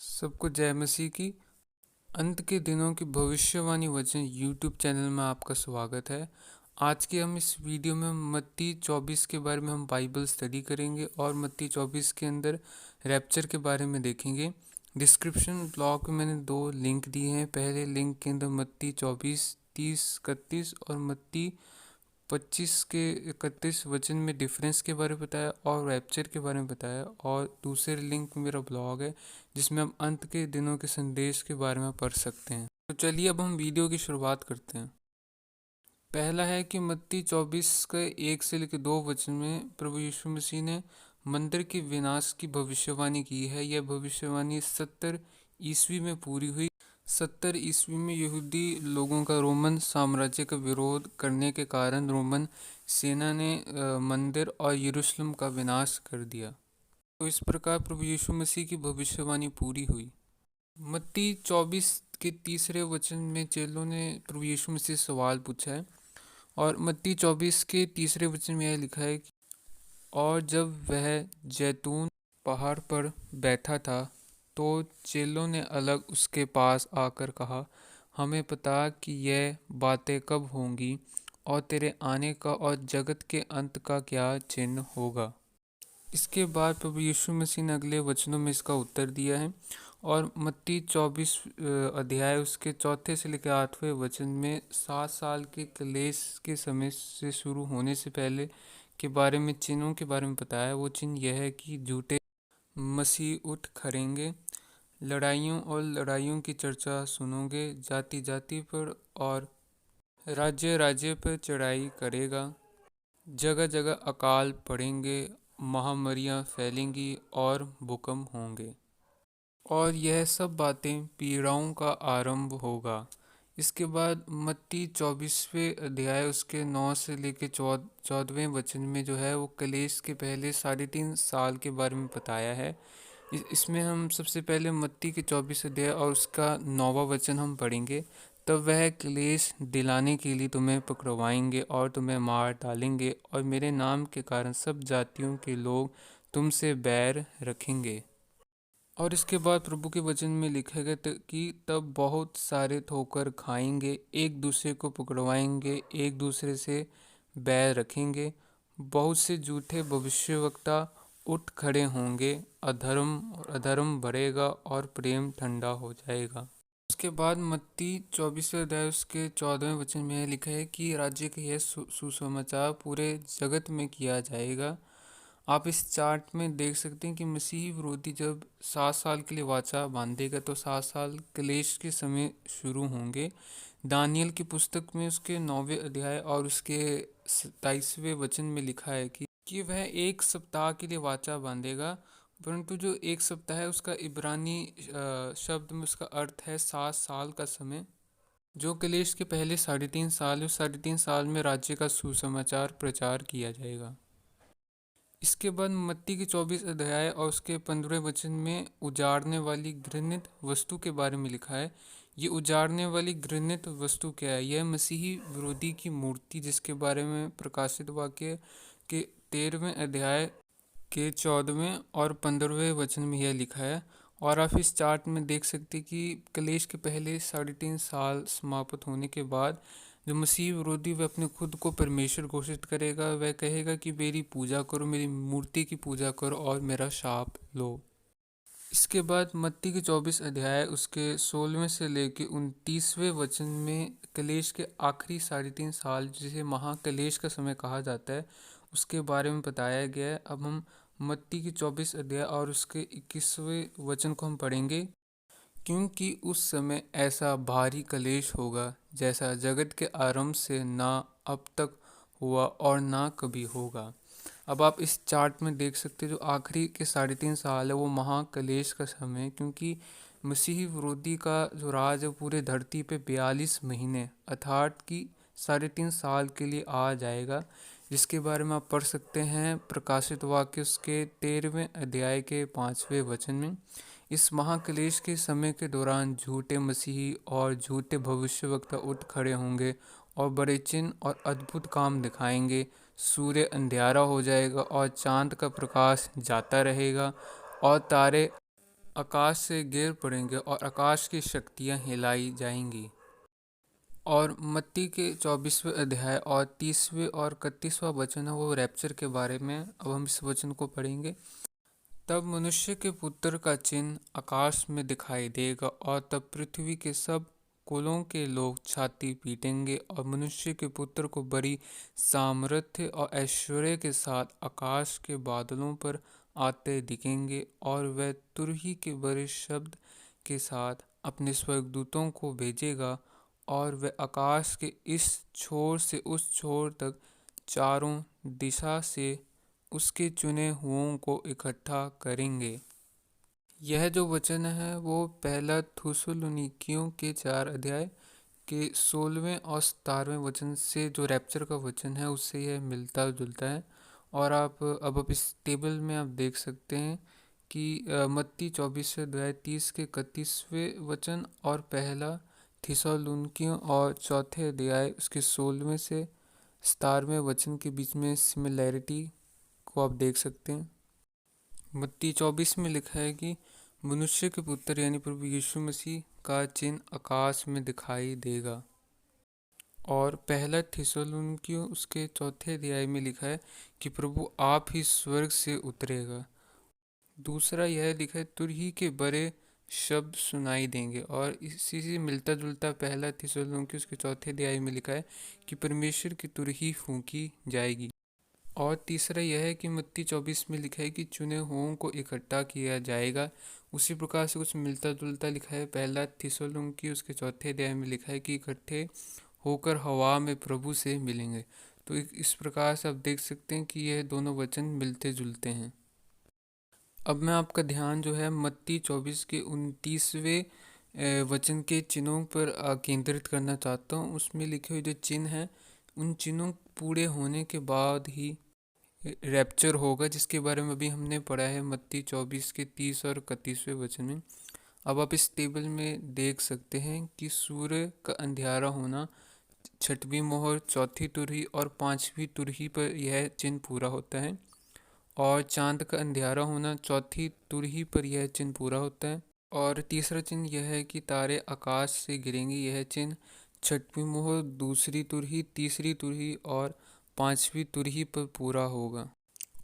सबको जय मसीह की। अंत के दिनों की भविष्यवाणी वचन यूट्यूब चैनल में आपका स्वागत है। आज के हम इस वीडियो में मत्ती 24 के बारे में हम बाइबल स्टडी करेंगे और मत्ती 24 के अंदर रैप्चर के बारे में देखेंगे। डिस्क्रिप्शन ब्लॉग में मैंने 2 लिंक दिए हैं। पहले लिंक के अंदर मत्ती 24 30-31 और मत्ती 25 के 31 वचन में डिफरेंस के बारे में बताया और रैप्चर के बारे में बताया, और दूसरे लिंक में मेरा ब्लॉग है जिसमें हम अंत के दिनों के संदेश के बारे में पढ़ सकते हैं। तो चलिए अब हम वीडियो की शुरुआत करते हैं। पहला है कि मत्ती 24 के 1 से लेकर 2 वचन में प्रभु यीशु मसीह ने मंदिर के विनाश की भविष्यवाणी की है। यह भविष्यवाणी 70 ईस्वी में पूरी हुई। 70 ईस्वी में यहूदी लोगों का रोमन साम्राज्य का विरोध करने के कारण रोमन सेना ने मंदिर और यरूशलेम का विनाश कर दिया। तो इस प्रकार प्रभु यीशु मसीह की भविष्यवाणी पूरी हुई। मत्ती 24 के तीसरे वचन में चेलों ने प्रभु यीशु मसीह से सवाल पूछा है, और मत्ती 24 के तीसरे वचन में यह लिखा है कि और जब वह जैतून पहाड़ पर बैठा था तो चेलों ने अलग उसके पास आकर कहा, हमें पता कि यह बातें कब होंगी और तेरे आने का और जगत के अंत का क्या चिन्ह होगा। इसके बाद प्रभु यीशु मसीह ने अगले वचनों में इसका उत्तर दिया है, और मत्ती 24 अध्याय उसके 4 से लेकर 8वें वचन में 7 साल के क्लेश के समय से शुरू होने से पहले के बारे में चिन्हों के बारे में बताया। वो चिन्ह यह है कि झूठे मसीह उठ खड़ेंगे, लड़ाइयों और लड़ाइयों की चर्चा सुनोगे, जाति जाति पर और राज्य राज्य पर चढ़ाई करेगा, जगह जगह अकाल पड़ेंगे, महामारियाँ फैलेंगी और भूकंप होंगे, और यह सब बातें पीड़ाओं का आरंभ होगा। इसके बाद मत्ती 24वें अध्याय उसके 9 से लेकर 14वें वचन में जो है वो कलेश के पहले 3.5 साल के बारे में बताया है। इसमें हम सबसे पहले मत्ती के 24 अध्याय और उसका 9वां वचन हम पढ़ेंगे। तब वह क्लेश दिलाने के लिए तुम्हें पकड़वाएंगे और तुम्हें मार डालेंगे, और मेरे नाम के कारण सब जातियों के लोग तुमसे बैर रखेंगे। और इसके बाद प्रभु के वचन में लिखा गया कि तब बहुत सारे ठोकर खाएंगे, एक दूसरे को पकड़वाएंगे, एक दूसरे से बैर रखेंगे, बहुत से झूठे भविष्यवक्ता उठ खड़े होंगे, अधर्म बढ़ेगा और प्रेम ठंडा हो जाएगा। उसके बाद मत्ती 24वें अध्याय उसके 14वें वचन में यह लिखा है कि राज्य का यह सुसमाचार पूरे जगत में किया जाएगा। आप इस चार्ट में देख सकते हैं कि मसीही विरोधी जब 7 साल के लिए वाचा बांधेगा तो 7 साल क्लेश के समय शुरू होंगे। दानियल की पुस्तक में उसके 9वें अध्याय और उसके 27वें वचन में लिखा है कि वह 1 सप्ताह के लिए वाचा बांधेगा, परंतु जो 1 सप्ताह है उसका इब्रानी शब्द में उसका अर्थ है 7 साल का समय। जो क्लेश के पहले 3.5 साल है, उस 3.5 साल में राज्य का सुसमाचार प्रचार किया जाएगा। इसके बाद मत्ती के 24 अध्याय और उसके 15वें वचन में उजाड़ने वाली घृणित वस्तु के बारे में लिखा है। ये उजाड़ने वाली घृणित वस्तु क्या है? यह मसीही विरोधी की मूर्ति, जिसके बारे में प्रकाशित वाक्य के 13वें अध्याय के 14वें और 15वें वचन में यह लिखा है। और आप इस चार्ट में देख सकते हैं कि क्लेश के पहले 3.5 साल समाप्त होने के बाद जो मसीह विरोधी वह अपने खुद को परमेश्वर घोषित करेगा। वह कहेगा कि मेरी पूजा करो, मेरी मूर्ति की पूजा करो और मेरा शाप लो। इसके बाद मत्ती के 24 अध्याय उसके 16वें से लेकर 29वें वचन में क्लेश के आखिरी 3.5 साल, जिसे महाक्लेश का समय कहा जाता है, उसके बारे में बताया गया है। अब हम मत्ती के 24 अध्याय और उसके 21वें वचन को हम पढ़ेंगे। क्योंकि उस समय ऐसा भारी क्लेश होगा जैसा जगत के आरंभ से ना अब तक हुआ और ना कभी होगा। अब आप इस चार्ट में देख सकते हैं जो आखिरी के 3.5 साल है वो महाक्लेश का समय है, क्योंकि मसीही विरोधी का जो राज है पूरे धरती पे 42 महीने अर्थात कि 3.5 साल के लिए आ जाएगा, जिसके बारे में आप पढ़ सकते हैं प्रकाशित वाक्य उसके 13वें अध्याय के 5वें वचन में। इस महाक्लेश के समय के दौरान झूठे मसीही और झूठे भविष्यवक्ता उठ खड़े होंगे और बड़े चिन्ह और अद्भुत काम दिखाएंगे। सूर्य अंधियारा हो जाएगा और चांद का प्रकाश जाता रहेगा और तारे आकाश से गिर पड़ेंगे और आकाश की शक्तियां हिलाई जाएंगी। और मत्ती के 24वें अध्याय और 30वें और 31वां वचन है वो रैप्चर के बारे में। अब हम इस वचन को पढ़ेंगे। तब मनुष्य के पुत्र का चिन्ह आकाश में दिखाई देगा और तब पृथ्वी के सब कुलों के लोग छाती पीटेंगे और मनुष्य के पुत्र को बड़ी सामर्थ्य और ऐश्वर्य के साथ आकाश के बादलों पर आते दिखेंगे। और वह तुरही के बड़े शब्द के साथ अपने स्वर्गदूतों को भेजेगा और वह आकाश के इस छोर से उस छोर तक चारों दिशा से उसके चुने हुओं को इकट्ठा करेंगे। यह जो वचन है वो पहला थुसलुनीकियों के 4 अध्याय के 16वें और 17वें वचन से जो रैप्चर का वचन है उससे यह मिलता जुलता है। और अब इस टेबल में आप देख सकते हैं कि मत्ती 24वें अध्याय 30 के 31वें वचन और पहला थिस्सलुनीकियों और चौथे अध्याय उसके 16वें से 17वें वचन के बीच में सिमिलैरिटी को आप देख सकते हैं। मत्ती 24 में लिखा है कि मनुष्य के पुत्र यानी प्रभु यीशु मसीह का चिन्ह आकाश में दिखाई देगा। और पहला थिस्सलुनीकियों उसके चौथे अध्याय में लिखा है कि प्रभु आप ही स्वर्ग से उतरेगा। दूसरा यह लिखा है तुरही के बड़े शब्द सुनाई देंगे। और इसी से मिलता जुलता पहला थिस्सलुनीकियों उसके चौथे अध्याय में लिखा है कि परमेश्वर की तुरही फूंकी जाएगी। और तीसरा यह है कि मत्ती 24 में लिखा है कि चुने हुओं को इकट्ठा किया जाएगा। उसी प्रकार से कुछ मिलता जुलता लिखा है पहला थिस्सलुनीकियों उसके चौथे अध्याय में लिखा है कि इकट्ठे होकर हवा में प्रभु से मिलेंगे। तो इस प्रकार से आप देख सकते हैं कि यह दोनों वचन मिलते जुलते हैं। अब मैं आपका ध्यान जो है मत्ती 24 के 29वें वचन के चिन्हों पर केंद्रित करना चाहता हूँ। उसमें लिखे हुए जो चिन्ह हैं उन चिन्हों पूरे होने के बाद ही रैप्चर होगा, जिसके बारे में अभी हमने पढ़ा है मत्ती 24 के 30 और 31वें वचन में। अब आप इस टेबल में देख सकते हैं कि सूर्य का अंधियारा होना, छठवीं मोहर, चौथी तुरही और पांचवी तुरही पर यह चिन्ह पूरा होता है। और चांद का अंधियारा होना, चौथी तुरही पर यह चिन्ह पूरा होता है। और तीसरा चिन्ह यह है कि तारे आकाश से गिरेंगे, यह चिन्ह छठवीं मोहर, दूसरी तुरही, तीसरी तुरही और पांचवी तुरही पर पूरा होगा।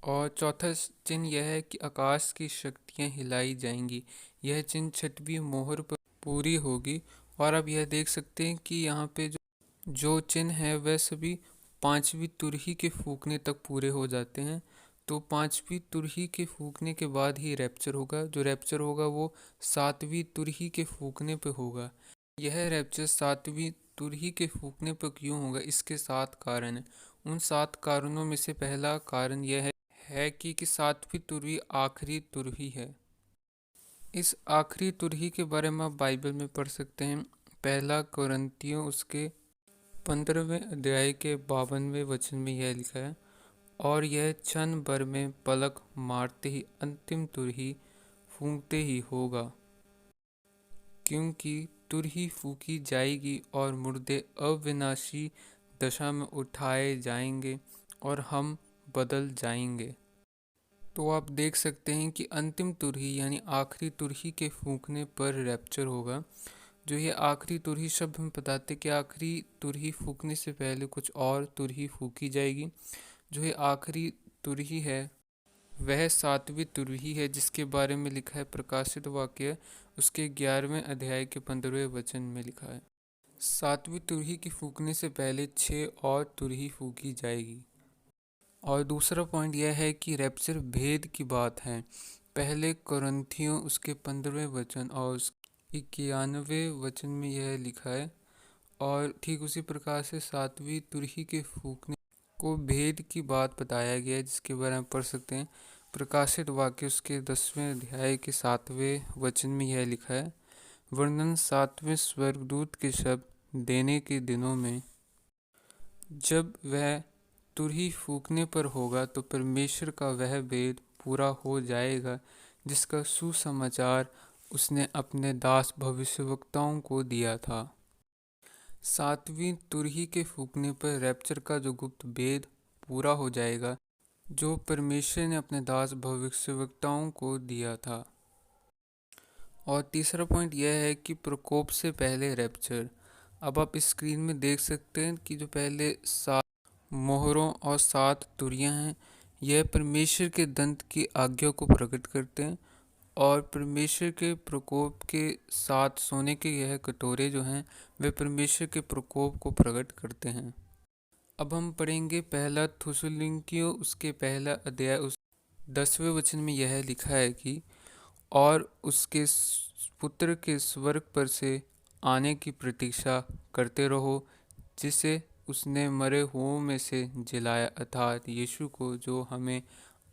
और चौथा चिन्ह यह है कि आकाश की शक्तियां हिलाई जाएंगी, यह चिन्ह छठवीं मोहर पर पूरी होगी। और अब यह देख सकते हैं कि यहाँ पे जो चिन्ह है वह सभी पांचवी तुरही के फूकने तक पूरे हो जाते हैं। तो पांचवी तुरही के फूकने के बाद ही रैप्चर होगा। जो रैप्चर होगा वो सातवीं तुरही के फूकने पे होगा। यह रैप्चर सातवीं तुरही के फूकने पर क्यों होगा, इसके 7 कारण हैं। उन 7 कारणों में से पहला कारण यह है कि सातवीं तुरही आखिरी तुरही है। इस आखिरी तुरही के बारे में आप बाइबल में पढ़ सकते हैं। पहला कोरिन्थियों उसके 15वें अध्याय के 52वें वचन में यह लिखा है, और यह क्षण भर में पलक मारते ही अंतिम तुरही फूंकते ही होगा, क्योंकि तुरही फूकी जाएगी और मुर्दे अविनाशी दशा में उठाए जाएंगे और हम बदल जाएंगे। तो आप देख सकते हैं कि अंतिम तुरही यानी आखिरी तुरही के फूंकने पर रैप्चर होगा। जो ये आखिरी तुरही शब्द हम बताते कि आखिरी तुरही फूंकने से पहले कुछ और तुरही फूकी जाएगी। जो ये आखिरी तुरही है वह सातवीं तुरही है, जिसके बारे में लिखा है प्रकाशित वाक्य उसके 11वें अध्याय के 15वें वचन में लिखा है। सातवीं तुरही की फूकने से पहले 6 और तुरही फूकी जाएगी। और दूसरा पॉइंट यह है कि रैप्चर भेद की बात है। पहले कोरिन्थियों उसके 15वें वचन और 91वें वचन में यह लिखा है। और ठीक उसी प्रकार से सातवीं तुरही के फूकने को भेद की बात बताया गया है, जिसके बारे में पढ़ सकते हैं प्रकाशित वाक्य उसके 10वें अध्याय के 7वें वचन में यह लिखा है, वर्णन 7वें स्वर्गदूत के शब्द देने के दिनों में जब वह तुरही फूकने पर होगा तो परमेश्वर का वह भेद पूरा हो जाएगा जिसका सुसमाचार उसने अपने दास भविष्यवक्ताओं को दिया था। सातवीं तुरही के फूकने पर रैप्चर का जो गुप्त भेद पूरा हो जाएगा जो परमेश्वर ने अपने दास भविष्यवक्ताओं को दिया था। और तीसरा पॉइंट यह है कि प्रकोप से पहले रैप्चर। अब आप इस स्क्रीन में देख सकते हैं कि जो पहले 7 मोहरों और 7 तुरियां हैं, यह परमेश्वर के दंत की आज्ञा को प्रकट करते हैं। और परमेश्वर के प्रकोप के साथ सोने के यह कटोरे जो हैं, वे परमेश्वर के प्रकोप को प्रकट करते हैं। अब हम पढ़ेंगे पहला थिस्सलुनीकियों उसके पहला अध्याय उस 10वें वचन में यह लिखा है कि और उसके पुत्र के स्वर्ग पर से आने की प्रतीक्षा करते रहो, जिसे उसने मरे हुओं में से जिलाया, अर्थात यीशु को, जो हमें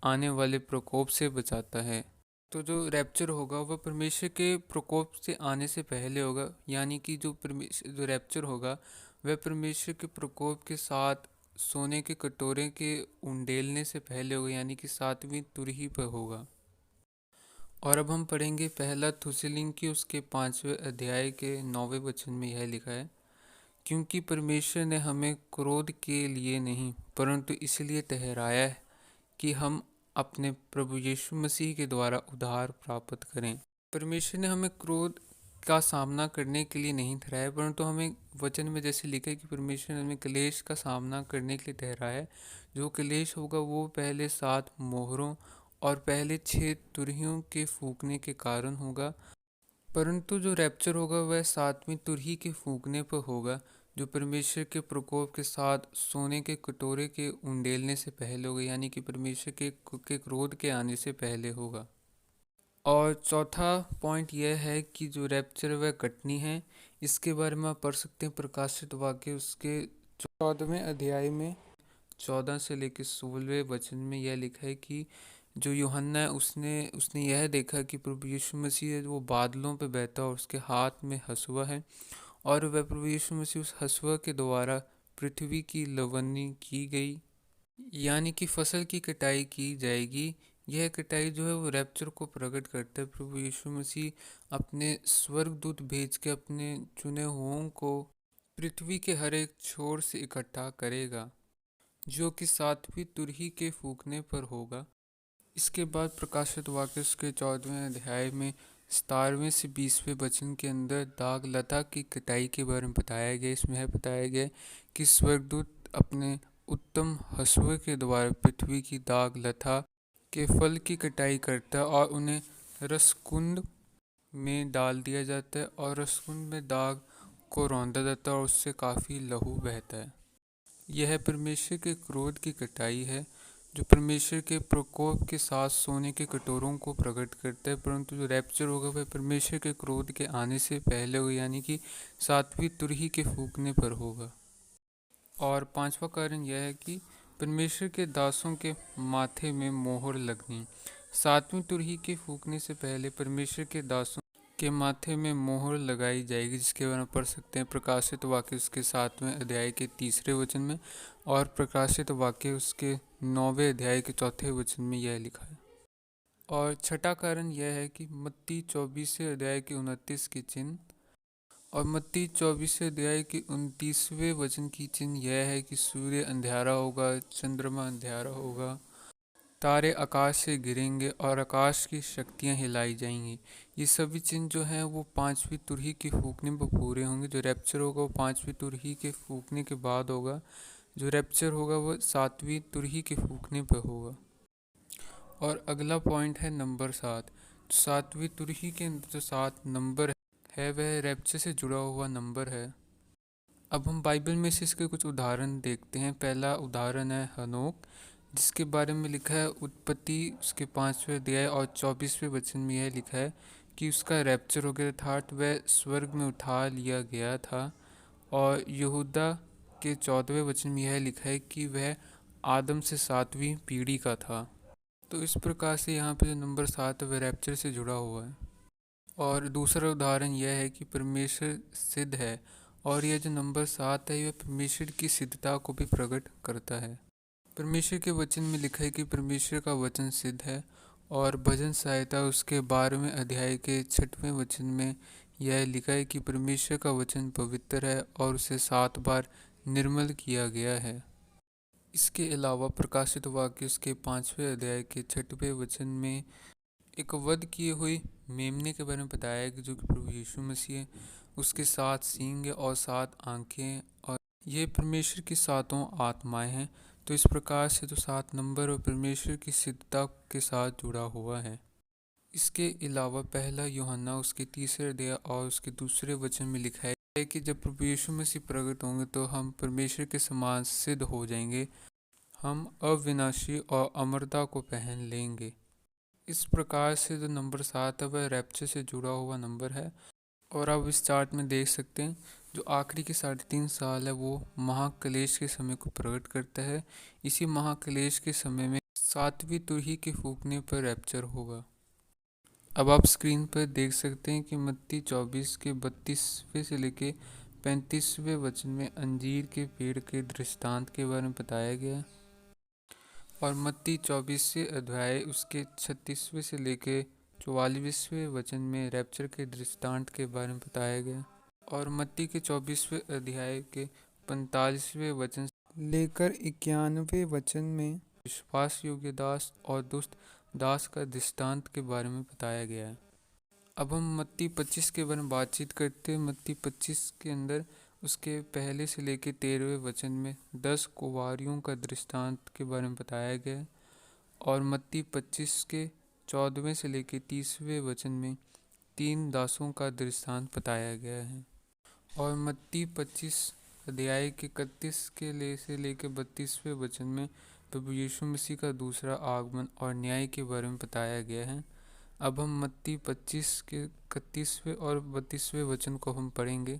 आने वाले प्रकोप से बचाता है। तो जो रैप्चर होगा वह परमेश्वर के प्रकोप से आने से पहले होगा, यानी कि जो रैप्चर होगा वह परमेश्वर के प्रकोप के साथ सोने के कटोरे के उंडेलने से पहले होगा, यानी कि 7वीं तुरही पर होगा। और अब हम पढ़ेंगे पहला थिस्सलुनीकियों उसके 5वें अध्याय के 9वें वचन में यह लिखा है, क्योंकि परमेश्वर ने हमें क्रोध के लिए नहीं परंतु इसलिए ठहराया है कि हम अपने प्रभु यीशु मसीह के द्वारा उद्धार प्राप्त करें। परमेश्वर ने हमें क्रोध का सामना करने के लिए नहीं ठहराया, परंतु हमें वचन में जैसे लिखा है कि परमेश्वर ने हमें क्लेश का सामना करने के लिए ठहराया है। जो क्लेश होगा वो पहले 7 मोहरों और पहले 6 तुरहियों के फूकने के कारण होगा, परंतु जो रैप्चर होगा वह 7वीं तुरही के फूकने पर होगा, जो परमेश्वर के प्रकोप के साथ सोने के कटोरे के उंडेलने से पहले होगा, यानी कि परमेश्वर के क्रोध के आने से पहले होगा। और चौथा पॉइंट यह है कि जो रैप्चर वह कटनी है। इसके बारे में आप पढ़ सकते हैं प्रकाशित वाक्य उसके 14वें अध्याय में 14 से लेकर 16वें वचन में यह लिखा है कि जो यूहन्ना है उसने यह देखा कि प्रभु यीशु मसीह है, वो बादलों पर बहता और उसके हाथ में हँसुआ है, और वह प्रभु यीशु मसीह उस हँसुआ के द्वारा पृथ्वी की लवनी की गई, यानी कि फसल की कटाई की जाएगी। यह कटाई जो है वो रैप्चर को प्रकट करता है। प्रभु यीशु मसीह अपने स्वर्गदूत भेज के अपने चुने हुओं को पृथ्वी के हर एक छोर से इकट्ठा करेगा, जो कि 7वीं तुरही के फूकने पर होगा। इसके बाद प्रकाशित वाक्य के 14वें अध्याय में 17वें से 20वें वचन के अंदर दाग लता की कटाई के बारे में बताया गया। इसमें है बताया गया कि स्वर्गदूत अपने उत्तम हंसुए के द्वारा पृथ्वी की दाग लता के फल की कटाई करता है और उन्हें रसकुंड में डाल दिया जाता है, और रसकुंड में दाग को रौंदा जाता है और उससे काफ़ी लहू बहता है। यह परमेश्वर के क्रोध की कटाई है, जो परमेश्वर के प्रकोप के साथ सोने के कटोरों को प्रकट करता है, परंतु जो रैप्चर होगा वह परमेश्वर के क्रोध के आने से पहले होगा, यानी कि 7वीं तुरही के फूकने पर होगा। और 5वां कारण यह है कि परमेश्वर के दासों के माथे में मोहर लगनी। 7वीं तुरही के फूकने से पहले परमेश्वर के दासों के माथे में मोहर लगाई जाएगी, जिसके बारे में पढ़ सकते हैं प्रकाशित वाक्य उसके 7वें अध्याय के 3रे वचन में, और प्रकाशित वाक्य उसके 9वें अध्याय के 4थे वचन में यह लिखा है। और छठा कारण यह है कि मत्ती 24वें अध्याय के 29 की चिन्ह और मत्ती 24वें अध्याय के 29वें वचन की चिन्ह यह है कि सूर्य अंधेरा होगा, चंद्रमा अंधेरा होगा, तारे आकाश से गिरेंगे और आकाश की शक्तियां हिलाई जाएंगी। ये सभी चिन्ह जो हैं वो 5वीं तुरही के फूकने पर पूरे होंगे। जो रैप्चर होगा वो 5वीं तुरही के फूकने के बाद होगा। जो रैप्चर होगा वो 7वीं तुरही के फूकने पर होगा। और अगला पॉइंट है नंबर 7। 7वीं तुरही के जो 7 नंबर है वह रैप्चर से जुड़ा हुआ नंबर है। अब हम बाइबल में से इसके कुछ उदाहरण देखते हैं। पहला उदाहरण है हनोक, जिसके बारे में लिखा है उत्पत्ति उसके 5वें अध्याय और 24वें वचन में यह लिखा है कि उसका रैप्चर हो गया, अर्थात वह स्वर्ग में उठा लिया गया था। और यहूदा के 14वें वचन में यह लिखा है कि वह आदम से 7वीं पीढ़ी का था। तो इस प्रकार से यहाँ पे जो नंबर 7 है वह रैप्चर से जुड़ा हुआ है। और दूसरा उदाहरण यह है कि परमेश्वर सिद्ध है, और यह जो नंबर 7 है यह परमेश्वर की सिद्धता को भी प्रकट करता है। परमेश्वर के वचन में लिखा है कि परमेश्वर का वचन सिद्ध है। और भजन सहायता उसके 12वें अध्याय के 6वें वचन में यह लिखा है कि परमेश्वर का वचन पवित्र है और उसे 7 बार निर्मल किया गया है। इसके अलावा प्रकाशित वाक्य उसके 5वें अध्याय के 6वें वचन में एक वध किए हुई मेमने के बारे में बताया है कि जो कि प्रभु यीशु मसीह है, उसके 7 सींग है और 7 आंखें हैं, और ये परमेश्वर की 7 आत्माएं हैं। तो इस प्रकार से जो 7 नंबर और परमेश्वर की सिद्धता के साथ जुड़ा हुआ है। इसके अलावा पहला यूहन्ना उसके 3 अध्याय और उसके 2 वचन में लिखा है कि जब प्रभु यीशु मसीह प्रकट होंगे तो हम परमेश्वर के समान सिद्ध हो जाएंगे, हम अविनाशी और अमरता को पहन लेंगे। इस प्रकार से जो नंबर 7 है वह रैप्चर से जुड़ा हुआ नंबर है। और आप इस चार्ट में देख सकते हैं जो आखिरी के 3.5 साल है वो महाक्लेश के समय को प्रकट करता है। इसी महाक्लेश के समय में 7वीं तुरही के फूकने पर रैप्चर होगा। अब आप स्क्रीन पर देख सकते हैं कि मत्ती 24 के 32वें से लेके 35वें वचन में अंजीर के पेड़ के दृष्टांत के बारे में बताया गया है। और मत्ती 24 अध्याय उसके 36वें से लेके 44वें वचन में रैप्चर के दृष्टांत के बारे में बताया गया। और मत्ती के 24वें अध्याय के 45वें वचन से लेकर 91वें वचन में विश्वास योग्य दास और दुष्ट दास का दृष्टांत के बारे में बताया गया है। अब हम मत्ती 25 के बारे में बातचीत करते हैं। मत्ती 25 के अंदर उसके पहले से लेकर 13वें वचन में 10 कुंवारियों का दृष्टांत के बारे में बताया गया है। और मत्ती 25 के 14वें से लेकर 30वें वचन में 3 दासों का दृष्टांत बताया गया है। और मत्ती 25 अध्याय के 31 से लेकर 32वें वचन में प्रभु यीशु मसीह का दूसरा आगमन और न्याय के बारे में बताया गया है। अब हम मत्ती 25 के 31वें और 32वें वचन को हम पढ़ेंगे।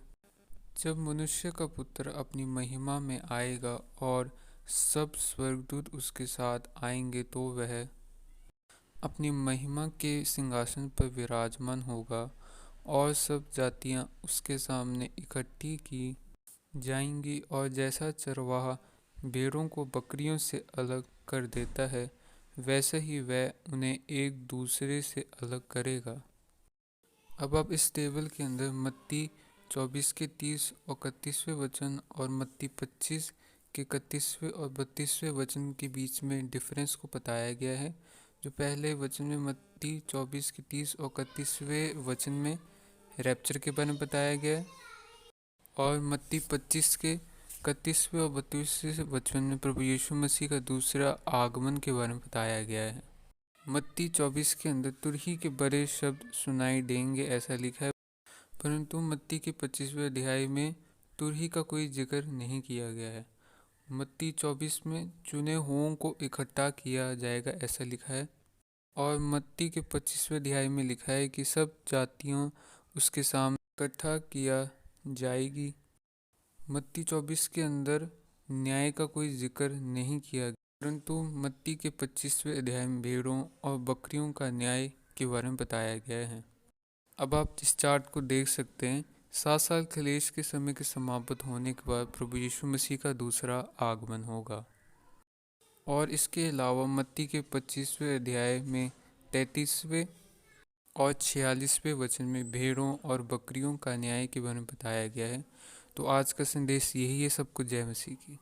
जब मनुष्य का पुत्र अपनी महिमा में आएगा और सब स्वर्गदूत उसके साथ आएंगे तो वह अपनी महिमा के सिंहासन पर विराजमान होगा और सब जातियां उसके सामने इकट्ठी की जाएंगी। और जैसा चरवाहा भेड़ों को बकरियों से अलग कर देता है वैसे ही वह उन्हें एक दूसरे से अलग करेगा। अब आप इस टेबल के अंदर मत्ती 24 के 30 और 31वें वचन और मत्ती 25 के 31वें और 32वें वचन के बीच में डिफरेंस को बताया गया है। जो पहले वचन में मत्ती 24 के 30 और 31वें वचन में रैप्चर के बारे में बताया गया है, और मत्ती 25 के 31वें और 32वें वचन में प्रभु यीशु मसीह का दूसरा आगमन के बारे में बताया गया है। मत्ती 24 के अंदर तुरही के बड़े शब्द सुनाई देंगे ऐसा लिखा है, परंतु मत्ती के 25वें अध्याय में तुरही का कोई जिक्र नहीं किया गया है। मत्ती 24 में चुने हुओं को इकट्ठा किया जाएगा ऐसा लिखा है। और मत्ती के 25वें अध्याय में लिखा है कि सब जातियों उसके सामने इकट्ठा किया जाएगी। मत्ती 24 के अंदर न्याय का कोई जिक्र नहीं किया गया, परंतु मत्ती के 25वें अध्याय में भेड़ों और बकरियों का न्याय के बारे में बताया गया है। अब आप इस चार्ट को देख सकते हैं। 7 साल क्लेश के समय के समाप्त होने के बाद प्रभु यीशु मसीह का दूसरा आगमन होगा। और इसके अलावा मत्ती के 25वें अध्याय में 33वें और 46वें वचन में भेड़ों और बकरियों का न्याय के बारे में बताया गया है। तो आज का संदेश यही है। सबको जय मसीह की।